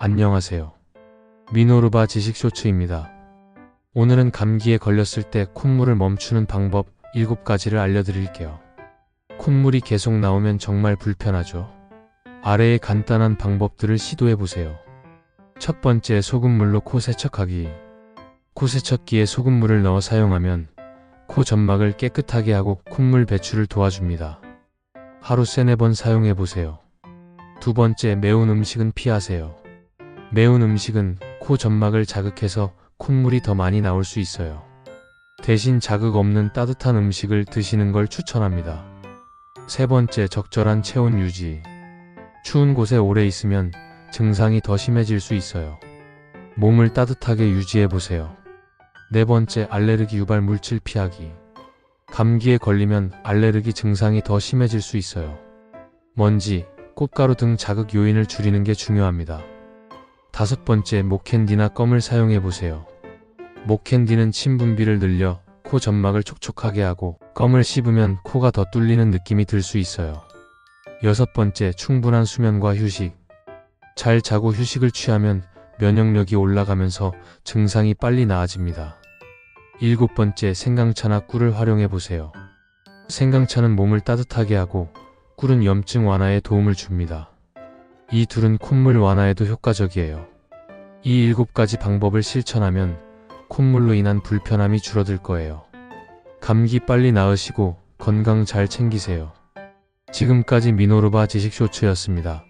안녕하세요. 미노루바 지식쇼츠입니다. 오늘은 감기에 걸렸을 때 콧물을 멈추는 방법 7가지를 알려드릴게요. 콧물이 계속 나오면 정말 불편하죠. 아래의 간단한 방법들을 시도해보세요. 첫 번째, 소금물로 코 세척하기. 코 세척기에 소금물을 넣어 사용하면 코 점막을 깨끗하게 하고 콧물 배출을 도와줍니다. 하루 3-4번 사용해보세요. 두 번째, 매운 음식은 피하세요. 매운 음식은 코 점막을 자극해서 콧물이 더 많이 나올 수 있어요. 대신 자극 없는 따뜻한 음식을 드시는 걸 추천합니다. 세 번째, 적절한 체온 유지. 추운 곳에 오래 있으면 증상이 더 심해질 수 있어요. 몸을 따뜻하게 유지해보세요. 네 번째, 알레르기 유발 물질 피하기. 감기에 걸리면 알레르기 증상이 더 심해질 수 있어요. 먼지, 꽃가루 등 자극 요인을 줄이는 게 중요합니다. 다섯 번째, 목캔디나 껌을 사용해보세요. 목캔디는 침 분비를 늘려 코 점막을 촉촉하게 하고 껌을 씹으면 코가 더 뚫리는 느낌이 들 수 있어요. 여섯 번째, 충분한 수면과 휴식. 잘 자고 휴식을 취하면 면역력이 올라가면서 증상이 빨리 나아집니다. 일곱 번째, 생강차나 꿀을 활용해보세요. 생강차는 몸을 따뜻하게 하고 꿀은 염증 완화에 도움을 줍니다. 이 둘은 콧물 완화에도 효과적이에요. 이 7가지 방법을 실천하면 콧물로 인한 불편함이 줄어들 거예요. 감기 빨리 나으시고 건강 잘 챙기세요. 지금까지 미노루바 지식쇼츠였습니다.